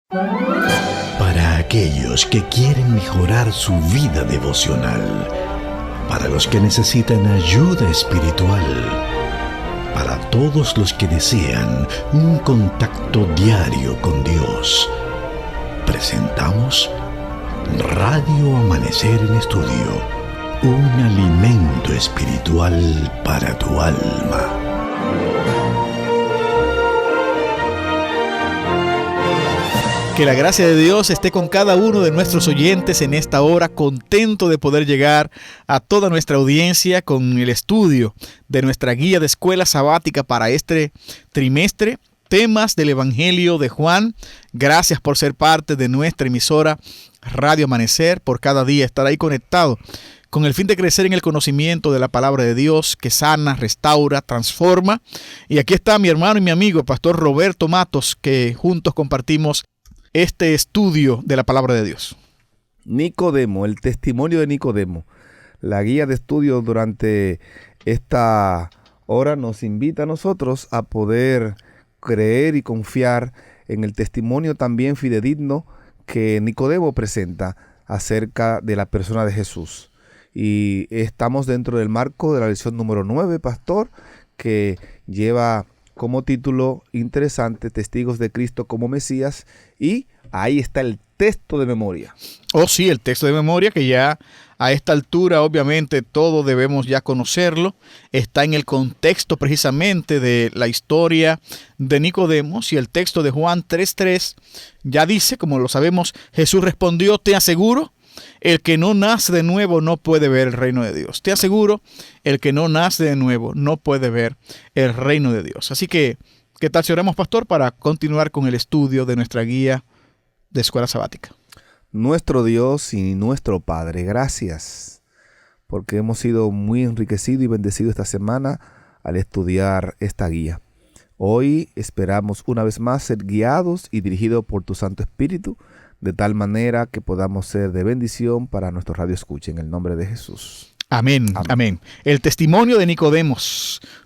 Para aquellos que quieren mejorar su vida devocional, para los que necesitan ayuda espiritual, para todos los que desean un contacto diario con Dios, presentamos Radio Amanecer en Estudio, un alimento espiritual para tu alma. Que la gracia de Dios esté con cada uno de nuestros oyentes en esta hora, contento de poder llegar a toda nuestra audiencia con el estudio de nuestra guía de escuela sabática para este trimestre, temas del Evangelio de Juan. Gracias por ser parte de nuestra emisora Radio Amanecer, por cada día estar ahí conectado con el fin de crecer en el conocimiento de la palabra de Dios que sana, restaura, transforma. Y aquí está mi hermano y mi amigo, el pastor Roberto Matos, que juntos compartimos este estudio de la palabra de Dios. Nicodemo, el testimonio de Nicodemo. La guía de estudio durante esta hora nos invita a nosotros a poder creer y confiar en el testimonio también fidedigno que Nicodemo presenta acerca de la persona de Jesús. Y estamos dentro del marco de la lección número 9, pastor, que lleva como título interesante, Testigos de Cristo como Mesías, y ahí está el texto de memoria. Oh sí, el texto de memoria que ya a esta altura obviamente todos debemos ya conocerlo. Está en el contexto precisamente de la historia de Nicodemo, y el texto de Juan 3:3 ya dice, como lo sabemos, Jesús respondió: te aseguro, el que no nace de nuevo no puede ver el reino de Dios. Te aseguro, el que no nace de nuevo no puede ver el reino de Dios. Así que, ¿qué tal si oramos, pastor, para continuar con el estudio de nuestra guía de escuela sabática? Nuestro Dios y nuestro Padre, gracias, porque hemos sido muy enriquecidos y bendecidos esta semana al estudiar esta guía. Hoy esperamos una vez más ser guiados y dirigidos por tu Santo Espíritu, de tal manera que podamos ser de bendición para nuestro radio escucha, en el nombre de Jesús. Amén, amén. El testimonio de Nicodemo.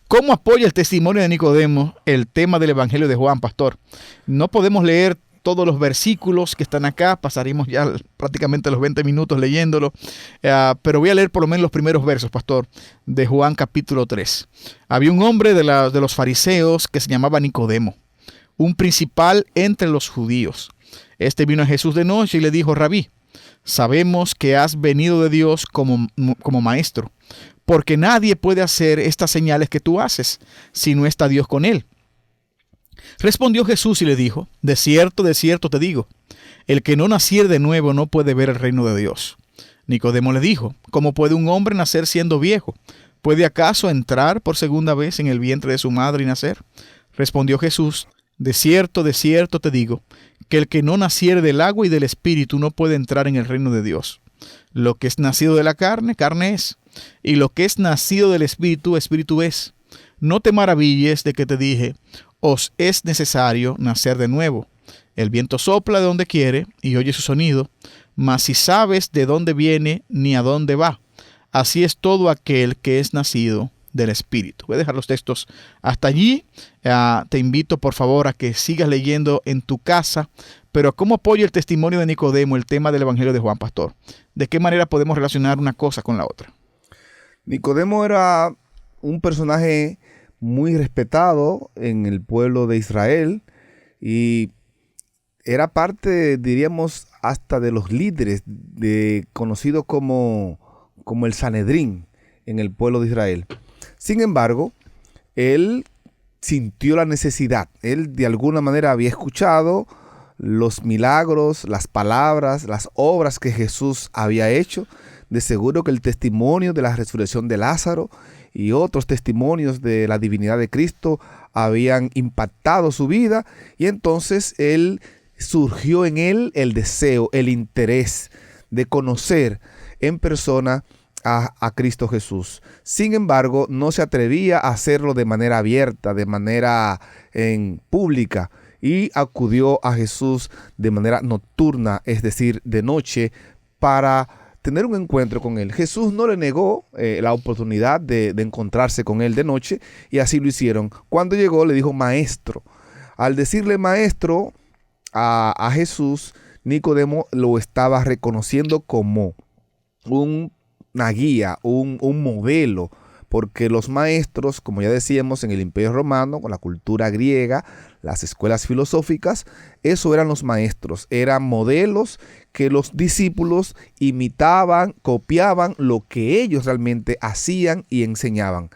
¿Cómo apoya el testimonio de Nicodemo el tema del Evangelio de Juan, pastor? No podemos leer todos los versículos que están acá, pasaríamos ya prácticamente los 20 minutos leyéndolo, pero voy a leer por lo menos los primeros versos, pastor, de Juan capítulo 3. Había un hombre de los fariseos que se llamaba Nicodemo, un principal entre los judíos. Este vino a Jesús de noche y le dijo: Rabí, sabemos que has venido de Dios como maestro, porque nadie puede hacer estas señales que tú haces si no está Dios con él. Respondió Jesús y le dijo: de cierto te digo, el que no naciere de nuevo no puede ver el reino de Dios. Nicodemo le dijo: ¿cómo puede un hombre nacer siendo viejo? ¿Puede acaso entrar por segunda vez en el vientre de su madre y nacer? Respondió Jesús: de cierto te digo, que el que no naciere del agua y del espíritu no puede entrar en el reino de Dios. Lo que es nacido de la carne, carne es, y lo que es nacido del espíritu, espíritu es. No te maravilles de que te dije: os es necesario nacer de nuevo. El viento sopla de donde quiere y oye su sonido, mas si sabes de dónde viene ni a dónde va. Así es todo aquel que es nacido del Espíritu. Voy a dejar los textos hasta allí. Te invito por favor a que sigas leyendo en tu casa. Pero ¿cómo apoya el testimonio de Nicodemo el tema del Evangelio de Juan, pastor? ¿De qué manera podemos relacionar una cosa con la otra? Nicodemo era un personaje muy respetado en el pueblo de Israel y era parte, diríamos, hasta de los líderes conocido como el Sanedrín en el pueblo de Israel. Sin embargo, él sintió la necesidad. Él de alguna manera había escuchado los milagros, las palabras, las obras que Jesús había hecho. De seguro que el testimonio de la resurrección de Lázaro y otros testimonios de la divinidad de Cristo habían impactado su vida, y entonces surgió en él el deseo, el interés de conocer en persona a Cristo Jesús. Sin embargo, no se atrevía a hacerlo de manera abierta, de manera pública, y acudió a Jesús de manera nocturna, es decir, de noche, para tener un encuentro con él. Jesús no le negó la oportunidad de encontrarse con él de noche, y así lo hicieron. Cuando llegó le dijo maestro. Al decirle maestro, a Jesús, Nicodemo lo estaba reconociendo como una guía, un modelo, porque los maestros, como ya decíamos, en el Imperio Romano, con la cultura griega, las escuelas filosóficas, eso eran los maestros, eran modelos que los discípulos imitaban, copiaban lo que ellos realmente hacían y enseñaban.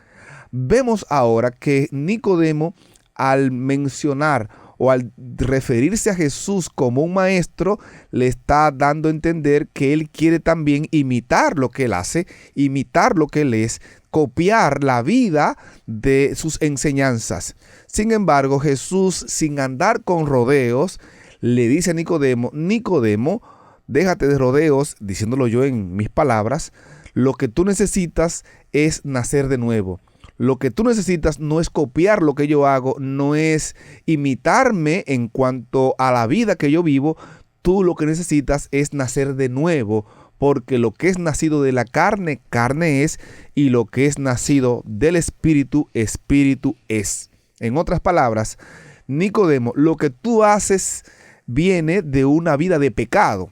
Vemos ahora que Nicodemo, al mencionar o al referirse a Jesús como un maestro, le está dando a entender que él quiere también imitar lo que él hace, imitar lo que él es, copiar la vida de sus enseñanzas. Sin embargo, Jesús, sin andar con rodeos, le dice a Nicodemo: Nicodemo, déjate de rodeos, diciéndolo yo en mis palabras, lo que tú necesitas es nacer de nuevo. Lo que tú necesitas no es copiar lo que yo hago, no es imitarme en cuanto a la vida que yo vivo. Tú lo que necesitas es nacer de nuevo, porque lo que es nacido de la carne, carne es, y lo que es nacido del espíritu, espíritu es. En otras palabras, Nicodemo, lo que tú haces viene de una vida de pecado.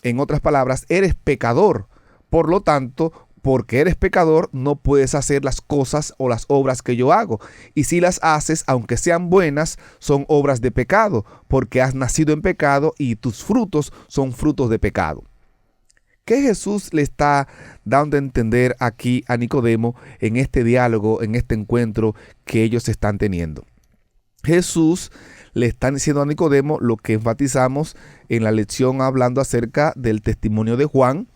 En otras palabras, eres pecador. Por lo tanto, porque eres pecador, no puedes hacer las cosas o las obras que yo hago. Y si las haces, aunque sean buenas, son obras de pecado, porque has nacido en pecado y tus frutos son frutos de pecado. ¿Qué Jesús le está dando a entender aquí a Nicodemo en este diálogo, en este encuentro que ellos están teniendo? Jesús le está diciendo a Nicodemo lo que enfatizamos en la lección hablando acerca del testimonio de Juan,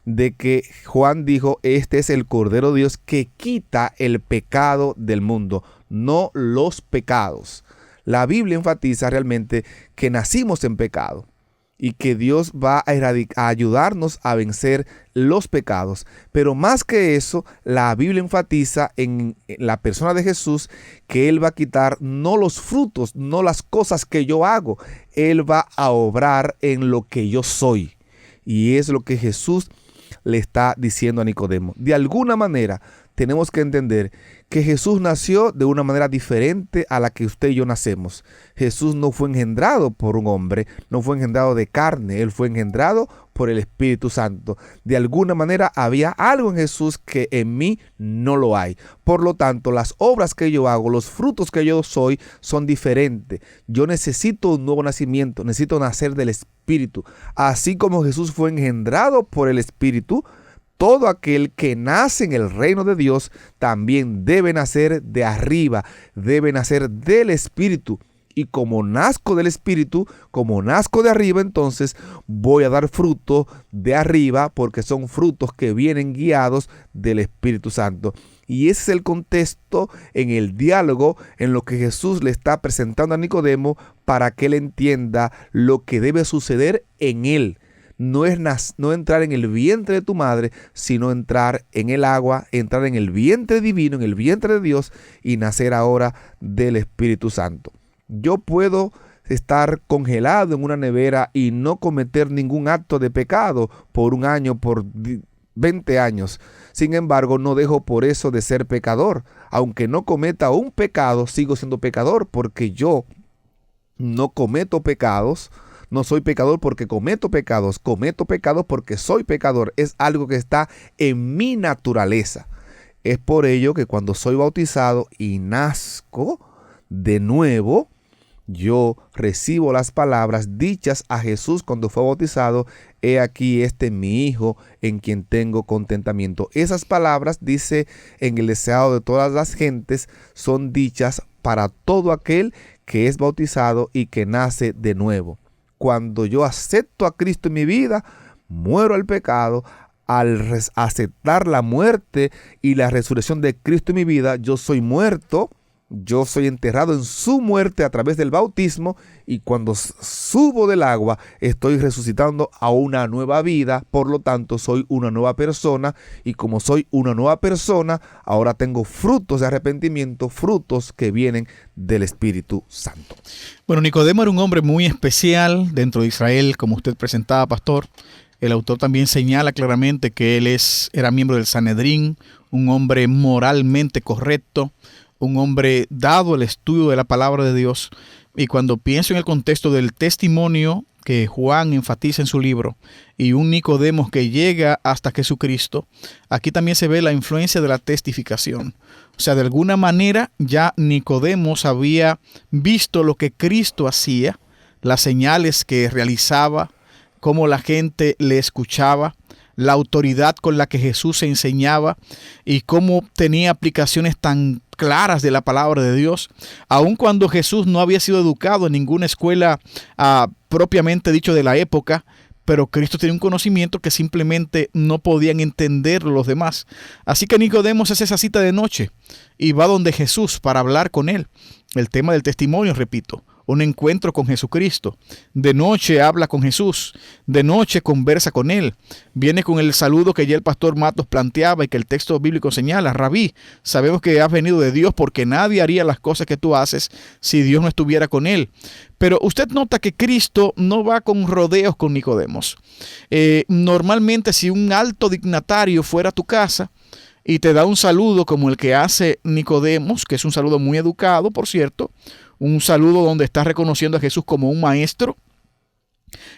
de que Juan dijo: este es el Cordero de Dios que quita el pecado del mundo, no los pecados. La Biblia enfatiza realmente que nacimos en pecado y que Dios va a ayudarnos a vencer los pecados. Pero más que eso, la Biblia enfatiza en la persona de Jesús que Él va a quitar no los frutos, no las cosas que yo hago. Él va a obrar en lo que yo soy. Y es lo que Jesús le está diciendo a Nicodemo. De alguna manera tenemos que entender que Jesús nació de una manera diferente a la que usted y yo nacemos. Jesús no fue engendrado por un hombre, no fue engendrado de carne, Él fue engendrado por el Espíritu Santo. De alguna manera había algo en Jesús que en mí no lo hay. Por lo tanto, las obras que yo hago, los frutos que yo soy son diferentes. Yo necesito un nuevo nacimiento, necesito nacer del Espíritu. Así como Jesús fue engendrado por el Espíritu, todo aquel que nace en el reino de Dios también debe nacer de arriba, debe nacer del Espíritu. Y como nazco del Espíritu, como nazco de arriba, entonces voy a dar fruto de arriba, porque son frutos que vienen guiados del Espíritu Santo. Y ese es el contexto en el diálogo en lo que Jesús le está presentando a Nicodemo para que él entienda lo que debe suceder en él. No es no entrar en el vientre de tu madre, sino entrar en el agua, entrar en el vientre divino, en el vientre de Dios y nacer ahora del Espíritu Santo. Yo puedo estar congelado en una nevera y no cometer ningún acto de pecado por un año, por 20 años. Sin embargo, no dejo por eso de ser pecador. Aunque no cometa un pecado, sigo siendo pecador, porque yo no cometo pecados. No soy pecador porque cometo pecados porque soy pecador. Es algo que está en mi naturaleza. Es por ello que cuando soy bautizado y nazco de nuevo, yo recibo las palabras dichas a Jesús cuando fue bautizado: he aquí mi hijo en quien tengo contentamiento. Esas palabras, dice en el deseado de todas las gentes, son dichas para todo aquel que es bautizado y que nace de nuevo. Cuando yo acepto a Cristo en mi vida, muero al pecado. Al aceptar la muerte y la resurrección de Cristo en mi vida, yo soy muerto. Yo soy enterrado en su muerte a través del bautismo, y cuando subo del agua estoy resucitando a una nueva vida. Por lo tanto, soy una nueva persona, y como soy una nueva persona, ahora tengo frutos de arrepentimiento, frutos que vienen del Espíritu Santo. Bueno, Nicodemo era un hombre muy especial dentro de Israel, como usted presentaba, pastor. El autor también señala claramente que él era miembro del Sanedrín, un hombre moralmente correcto, un hombre dado al estudio de la palabra de Dios. Y cuando pienso en el contexto del testimonio que Juan enfatiza en su libro y un Nicodemo que llega hasta Jesucristo, aquí también se ve la influencia de la testificación. O sea, de alguna manera ya Nicodemo había visto lo que Cristo hacía, las señales que realizaba, cómo la gente le escuchaba, la autoridad con la que Jesús enseñaba y cómo tenía aplicaciones tan claras de la palabra de Dios, aun cuando Jesús no había sido educado en ninguna escuela propiamente dicho de la época, pero Cristo tenía un conocimiento que simplemente no podían entender los demás. Así que Nicodemo hace esa cita de noche y va donde Jesús para hablar con él. El tema del testimonio, repito, un encuentro con Jesucristo. De noche habla con Jesús, de noche conversa con él. Viene con el saludo que ya el pastor Matos planteaba y que el texto bíblico señala. Rabí, sabemos que has venido de Dios porque nadie haría las cosas que tú haces si Dios no estuviera con él. Pero usted nota que Cristo no va con rodeos con Nicodemos. Normalmente si un alto dignatario fuera a tu casa y te da un saludo como el que hace Nicodemos, que es un saludo muy educado, por cierto, un saludo donde está reconociendo a Jesús como un maestro.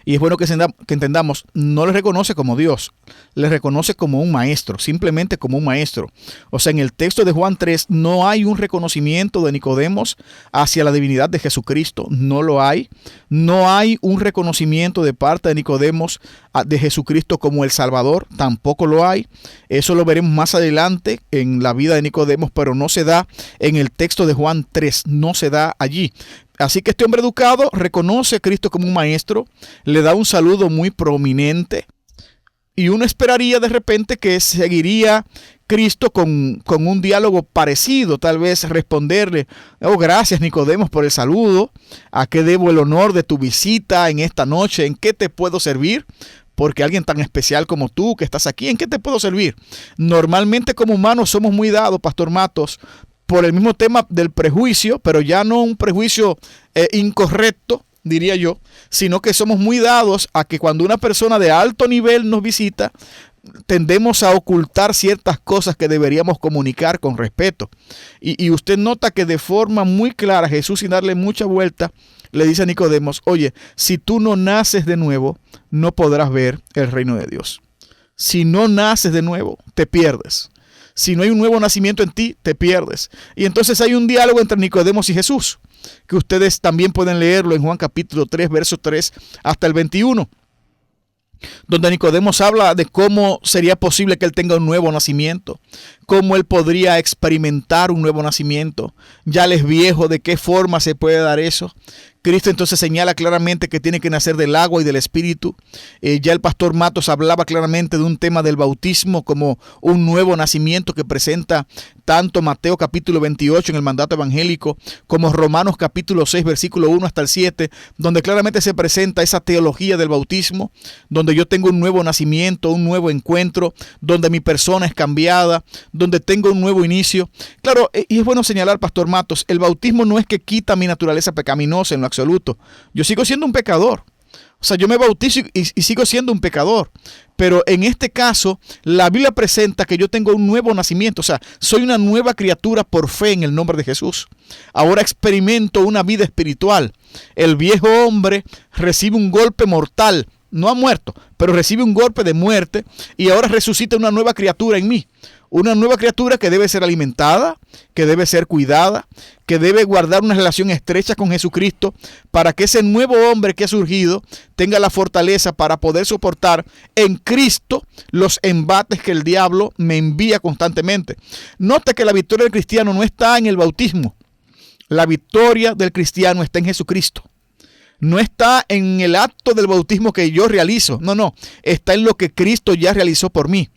Y es bueno que entendamos, no le reconoce como Dios, le reconoce como un maestro, simplemente como un maestro. O sea, en el texto de Juan 3 no hay un reconocimiento de Nicodemos hacia la divinidad de Jesucristo, no lo hay. No hay un reconocimiento de parte de Nicodemos de Jesucristo como el Salvador, tampoco lo hay. Eso lo veremos más adelante en la vida de Nicodemos, pero no se da en el texto de Juan 3, no se da allí. Así que este hombre educado reconoce a Cristo como un maestro, le da un saludo muy prominente y uno esperaría de repente que seguiría Cristo con un diálogo parecido, tal vez responderle: oh, gracias Nicodemos por el saludo, ¿a qué debo el honor de tu visita en esta noche? ¿En qué te puedo servir? Porque alguien tan especial como tú que estás aquí, ¿en qué te puedo servir? Normalmente como humanos somos muy dados, Pastor Matos, por el mismo tema del prejuicio, pero ya no un prejuicio incorrecto, diría yo, sino que somos muy dados a que cuando una persona de alto nivel nos visita, tendemos a ocultar ciertas cosas que deberíamos comunicar con respeto. Y usted nota que de forma muy clara, Jesús, sin darle mucha vuelta, le dice a Nicodemos: oye, si tú no naces de nuevo, no podrás ver el reino de Dios. Si no naces de nuevo, te pierdes. Si no hay un nuevo nacimiento en ti, te pierdes. Y entonces hay un diálogo entre Nicodemos y Jesús, que ustedes también pueden leerlo en Juan capítulo 3, verso 3 hasta el 21, donde Nicodemos habla de cómo sería posible que él tenga un nuevo nacimiento, cómo él podría experimentar un nuevo nacimiento. Ya él es viejo, ¿de qué forma se puede dar eso? Cristo entonces señala claramente que tiene que nacer del agua y del espíritu. Ya el pastor Matos hablaba claramente de un tema del bautismo como un nuevo nacimiento que presenta tanto Mateo capítulo 28 en el mandato evangélico como Romanos capítulo 6 versículo 1 hasta el 7, donde claramente se presenta esa teología del bautismo, donde yo tengo un nuevo nacimiento, un nuevo encuentro, donde mi persona es cambiada, donde tengo un nuevo inicio. Claro, y es bueno señalar, pastor Matos, el bautismo no es que quita mi naturaleza pecaminosa en lo absoluto. Yo sigo siendo un pecador. O sea, yo me bautizo y sigo siendo un pecador. Pero en este caso, la Biblia presenta que yo tengo un nuevo nacimiento. O sea, soy una nueva criatura por fe en el nombre de Jesús. Ahora experimento una vida espiritual. El viejo hombre recibe un golpe mortal. No ha muerto, pero recibe un golpe de muerte y ahora resucita una nueva criatura en mí. Una nueva criatura que debe ser alimentada, que debe ser cuidada, que debe guardar una relación estrecha con Jesucristo para que ese nuevo hombre que ha surgido tenga la fortaleza para poder soportar en Cristo los embates que el diablo me envía constantemente. Note que la victoria del cristiano no está en el bautismo. La victoria del cristiano está en Jesucristo. No está en el acto del bautismo que yo realizo. No. Está en lo que Cristo ya realizó por mí.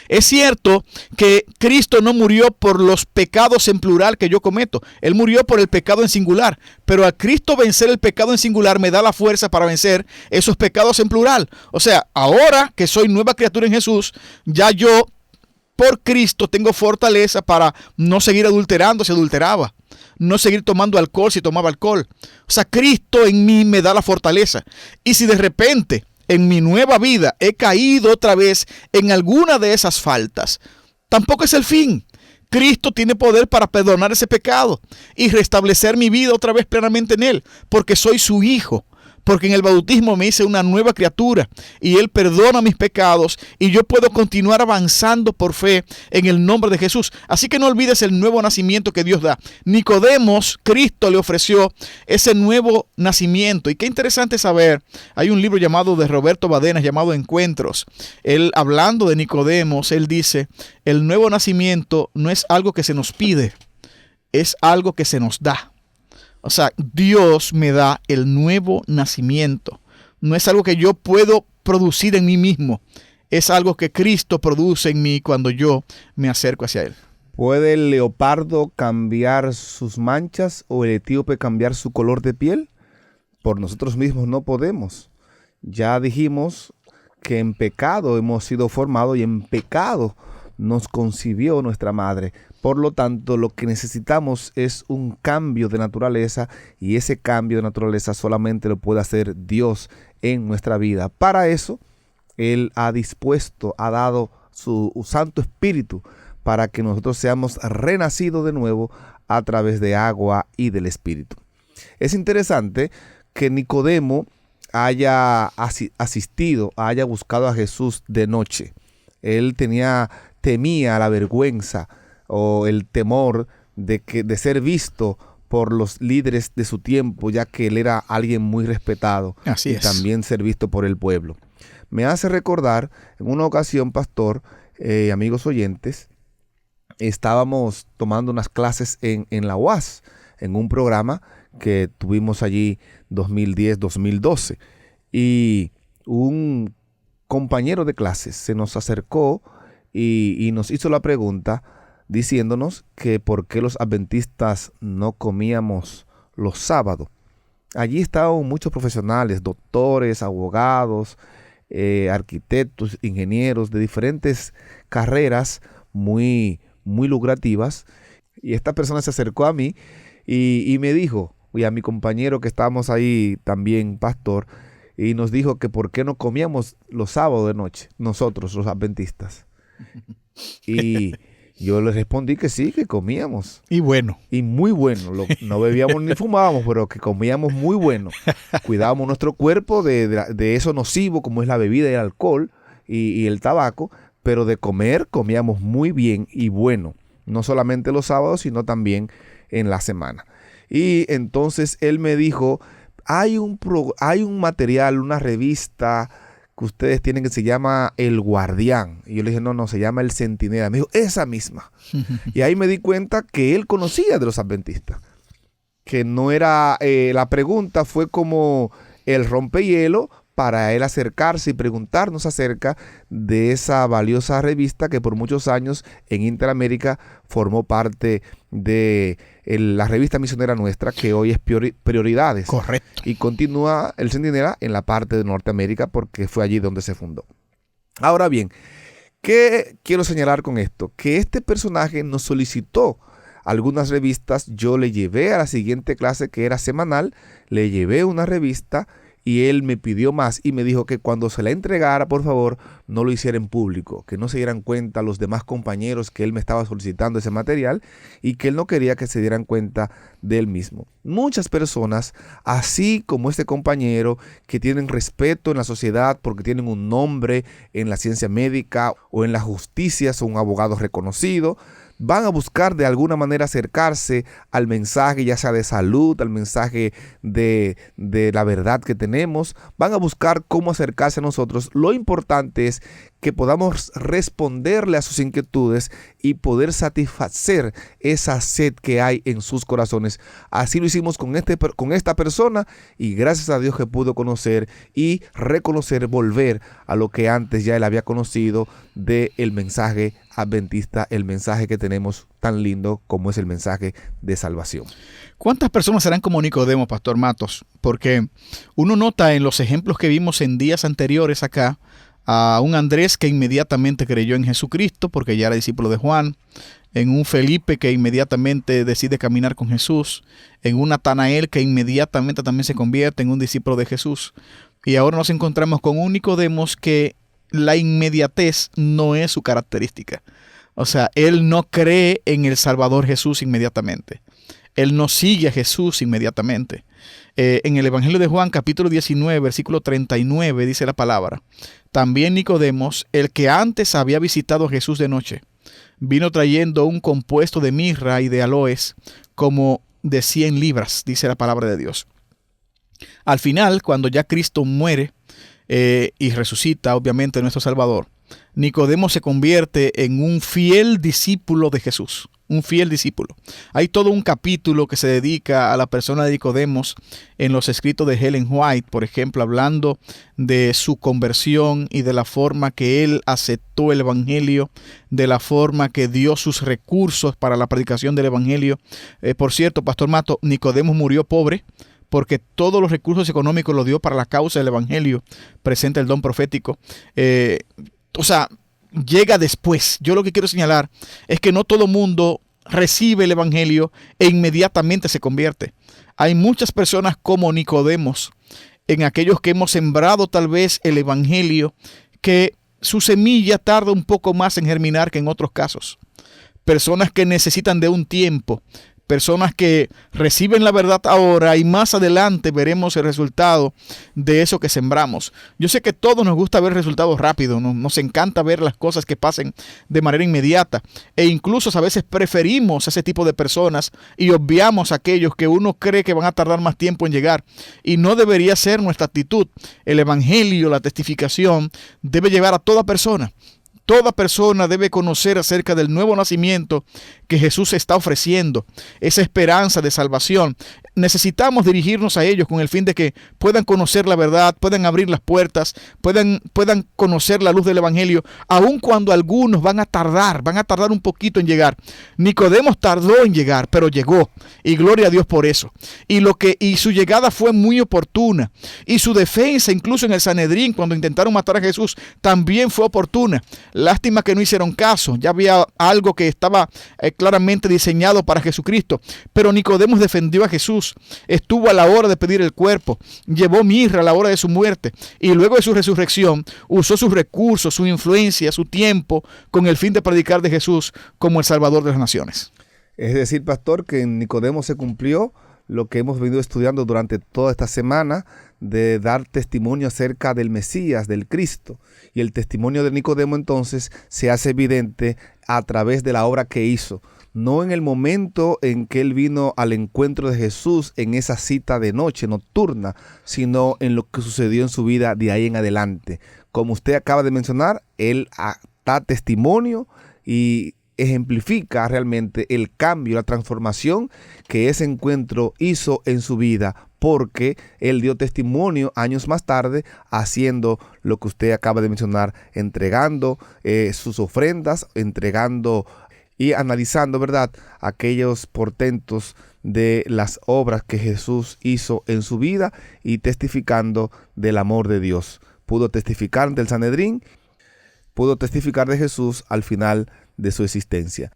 Es cierto que Cristo no murió por los pecados en plural que yo cometo. Él murió por el pecado en singular. Pero a Cristo vencer el pecado en singular me da la fuerza para vencer esos pecados en plural. O sea, ahora que soy nueva criatura en Jesús, ya yo por Cristo tengo fortaleza para no seguir adulterando si adulteraba. No seguir tomando alcohol si tomaba alcohol. O sea, Cristo en mí me da la fortaleza. Y si de repente en mi nueva vida he caído otra vez en alguna de esas faltas, tampoco es el fin. Cristo tiene poder para perdonar ese pecado y restablecer mi vida otra vez plenamente en Él, porque soy su hijo. Porque en el bautismo me hice una nueva criatura y Él perdona mis pecados y yo puedo continuar avanzando por fe en el nombre de Jesús. Así que no olvides el nuevo nacimiento que Dios da. Nicodemos, Cristo le ofreció ese nuevo nacimiento. Y qué interesante saber, hay un libro llamado de Roberto Badenas llamado Encuentros. Él, hablando de Nicodemos, él dice, el nuevo nacimiento no es algo que se nos pide, es algo que se nos da. O sea, Dios me da el nuevo nacimiento. No es algo que yo puedo producir en mí mismo. Es algo que Cristo produce en mí cuando yo me acerco hacia Él. ¿Puede el leopardo cambiar sus manchas o el etíope cambiar su color de piel? Por nosotros mismos no podemos. Ya dijimos que en pecado hemos sido formados y en pecado nos concibió nuestra madre. Por lo tanto, lo que necesitamos es un cambio de naturaleza y ese cambio de naturaleza solamente lo puede hacer Dios en nuestra vida. Para eso, Él ha dispuesto, ha dado su Santo Espíritu para que nosotros seamos renacidos de nuevo a través de agua y del Espíritu. Es interesante que Nicodemo haya asistido, haya buscado a Jesús de noche. Él temía la vergüenza o el temor de ser visto por los líderes de su tiempo, ya que él era alguien muy respetado. Así es. También ser visto por el pueblo. Me hace recordar, en una ocasión, pastor, amigos oyentes, estábamos tomando unas clases en la UAS, en un programa que tuvimos allí 2010-2012, y un compañero de clases se nos acercó y nos hizo la pregunta diciéndonos que por qué los adventistas no comíamos los sábados. Allí estaban muchos profesionales, doctores, abogados, arquitectos, ingenieros de diferentes carreras muy lucrativas. Y esta persona se acercó a mí y me dijo, y a mi compañero que estábamos ahí también, pastor, y nos dijo que por qué no comíamos los sábados de noche, nosotros los adventistas. Y yo le respondí que sí, que comíamos. Y bueno. Y muy bueno. No bebíamos ni fumábamos, pero que comíamos muy bueno. Cuidábamos nuestro cuerpo de eso nocivo como es la bebida y el alcohol y el tabaco, pero de comer comíamos muy bien y bueno. No solamente los sábados, sino también en la semana. Y entonces él me dijo, hay un material, una revista que ustedes tienen que se llama El Guardián. Y yo le dije, no, se llama El Centinela. Me dijo, esa misma. Y ahí me di cuenta que él conocía de los adventistas. Que no era, la pregunta fue como el rompehielo para él acercarse y preguntarnos acerca de esa valiosa revista que por muchos años en Interamérica formó parte de la revista misionera nuestra, que hoy es Prioridades. Correcto. Y continúa el Centinela en la parte de Norteamérica porque fue allí donde se fundó. Ahora bien, ¿qué quiero señalar con esto? Que este personaje nos solicitó algunas revistas. Yo le llevé a la siguiente clase, que era semanal, le llevé una revista y él me pidió más y me dijo que cuando se la entregara, por favor, no lo hiciera en público, que no se dieran cuenta los demás compañeros que él me estaba solicitando ese material y que él no quería que se dieran cuenta de él mismo. Muchas personas, así como este compañero, que tienen respeto en la sociedad porque tienen un nombre en la ciencia médica o en la justicia, son un abogado reconocido, van a buscar de alguna manera acercarse al mensaje, ya sea de salud, al mensaje de la verdad que tenemos. Van a buscar cómo acercarse a nosotros. Lo importante es que podamos responderle a sus inquietudes y poder satisfacer esa sed que hay en sus corazones. Así lo hicimos con esta persona y gracias a Dios que pudo conocer y reconocer, volver a lo que antes ya él había conocido del mensaje adventista, el mensaje que tenemos tan lindo como es el mensaje de salvación. ¿Cuántas personas serán como Nicodemo, Pastor Matos? Porque uno nota en los ejemplos que vimos en días anteriores acá, a un Andrés que inmediatamente creyó en Jesucristo porque ya era discípulo de Juan, en un Felipe que inmediatamente decide caminar con Jesús, en un Natanael que inmediatamente también se convierte en un discípulo de Jesús. Y ahora nos encontramos con un Nicodemos que la inmediatez no es su característica. O sea, él no cree en el Salvador Jesús inmediatamente. Él no sigue a Jesús inmediatamente. En el Evangelio de Juan, capítulo 19, versículo 39, dice la palabra: también Nicodemos, el que antes había visitado a Jesús de noche, vino trayendo un compuesto de mirra y de aloes, como de 100 libras, dice la palabra de Dios. Al final, cuando ya Cristo muere y resucita, obviamente, nuestro Salvador, Nicodemo se convierte en un fiel discípulo de Jesús. Un fiel discípulo. Hay todo un capítulo que se dedica a la persona de Nicodemos en los escritos de Ellen White, por ejemplo, hablando de su conversión y de la forma que él aceptó el evangelio, de la forma que dio sus recursos para la predicación del evangelio. Por cierto, Pastor Mato, Nicodemos murió pobre, porque todos los recursos económicos los dio para la causa del evangelio, presenta el don profético. Llega después. Yo lo que quiero señalar es que no todo mundo recibe el evangelio e inmediatamente se convierte. Hay muchas personas como Nicodemos, en aquellos que hemos sembrado tal vez el evangelio, que su semilla tarda un poco más en germinar que en otros casos. Personas que necesitan de un tiempo. Personas que reciben la verdad ahora y más adelante veremos el resultado de eso que sembramos. Yo sé que a todos nos gusta ver resultados rápidos, nos encanta ver las cosas que pasen de manera inmediata e incluso a veces preferimos a ese tipo de personas y obviamos a aquellos que uno cree que van a tardar más tiempo en llegar, y no debería ser nuestra actitud. El evangelio, la testificación debe llevar a toda persona. Toda persona debe conocer acerca del nuevo nacimiento que Jesús está ofreciendo, esa esperanza de salvación. Necesitamos dirigirnos a ellos con el fin de que puedan conocer la verdad, puedan abrir las puertas, puedan conocer la luz del evangelio, aun cuando algunos van a tardar un poquito en llegar. Nicodemos tardó en llegar, pero llegó, y gloria a Dios por eso. Y su llegada fue muy oportuna, y su defensa, incluso en el Sanedrín, cuando intentaron matar a Jesús, también fue oportuna. Lástima que no hicieron caso. Ya había algo que estaba claramente diseñado para Jesucristo. Pero Nicodemos defendió a Jesús. Estuvo a la hora de pedir el cuerpo. Llevó mirra a la hora de su muerte. Y luego de su resurrección, usó sus recursos, su influencia, su tiempo, con el fin de predicar de Jesús como el Salvador de las naciones. Es decir, pastor, que en Nicodemo se cumplió lo que hemos venido estudiando durante toda esta semana, de dar testimonio acerca del Mesías, del Cristo. Y el testimonio de Nicodemo entonces se hace evidente a través de la obra que hizo. No en el momento en que él vino al encuentro de Jesús en esa cita de noche nocturna, sino en lo que sucedió en su vida de ahí en adelante. Como usted acaba de mencionar, él da testimonio y ejemplifica realmente el cambio, la transformación que ese encuentro hizo en su vida, porque él dio testimonio años más tarde haciendo lo que usted acaba de mencionar, entregando sus ofrendas, entregando y analizando, ¿verdad?, aquellos portentos de las obras que Jesús hizo en su vida y testificando del amor de Dios. Pudo testificar ante el Sanedrín, pudo testificar de Jesús al final de su existencia.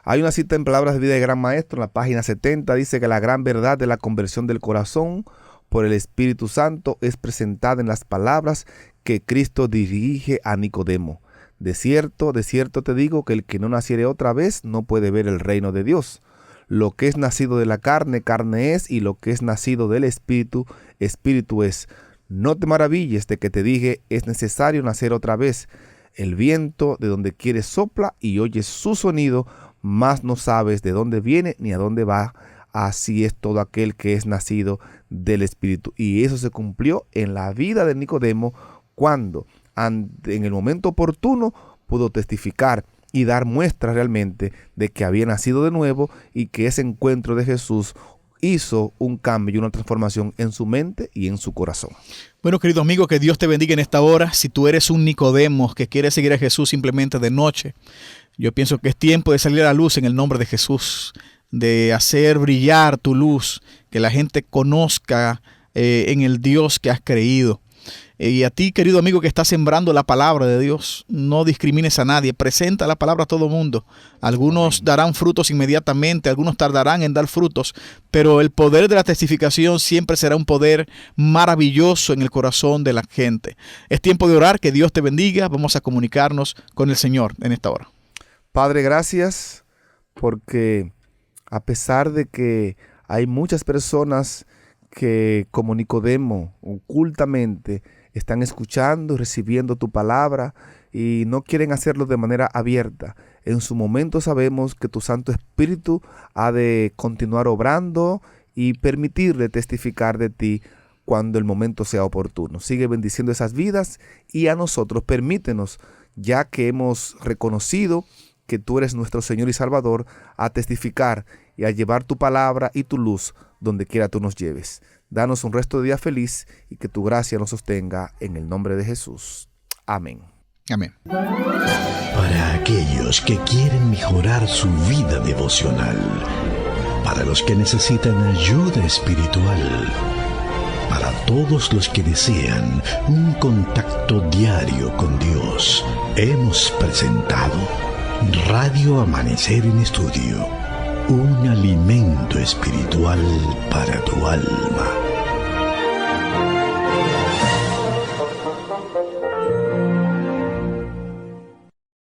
Hay una cita en Palabras de Vida del Gran Maestro, en la página 70, dice que la gran verdad de la conversión del corazón por el Espíritu Santo es presentada en las palabras que Cristo dirige a Nicodemo. De cierto te digo que el que no naciere otra vez no puede ver el reino de Dios. Lo que es nacido de la carne, carne es, y lo que es nacido del Espíritu, Espíritu es. No te maravilles de que te dije, es necesario nacer otra vez. El viento de donde quiere sopla y oyes su sonido, mas no sabes de dónde viene ni a dónde va. Así es todo aquel que es nacido del Espíritu. Y eso se cumplió en la vida de Nicodemo, cuando en el momento oportuno pudo testificar y dar muestra realmente de que había nacido de nuevo, y que ese encuentro de Jesús hizo un cambio y una transformación en su mente y en su corazón. Bueno, querido amigo, que Dios te bendiga en esta hora. Si tú eres un Nicodemo que quiere seguir a Jesús simplemente de noche, yo pienso que es tiempo de salir a la luz en el nombre de Jesús, de hacer brillar tu luz, que la gente conozca en el Dios que has creído. Y a ti, querido amigo, que estás sembrando la palabra de Dios, no discrimines a nadie, presenta la palabra a todo mundo. Algunos darán frutos inmediatamente, algunos tardarán en dar frutos, pero el poder de la testificación siempre será un poder maravilloso en el corazón de la gente. Es tiempo de orar, que Dios te bendiga. Vamos a comunicarnos con el Señor en esta hora. Padre, gracias porque a pesar de que hay muchas personas que como Nicodemo ocultamente están escuchando y recibiendo tu palabra y no quieren hacerlo de manera abierta, en su momento sabemos que tu Santo Espíritu ha de continuar obrando y permitirle testificar de ti cuando el momento sea oportuno. Sigue bendiciendo esas vidas y a nosotros permítenos, ya que hemos reconocido que tú eres nuestro Señor y Salvador, a testificar y a llevar tu palabra y tu luz donde quiera tú nos lleves. Danos un resto de día feliz y que tu gracia nos sostenga en el nombre de Jesús. Amén. Amén. Para aquellos que quieren mejorar su vida devocional, para los que necesitan ayuda espiritual, para todos los que desean un contacto diario con Dios, hemos presentado Radio Amanecer en Estudio, un alimento espiritual para tu alma.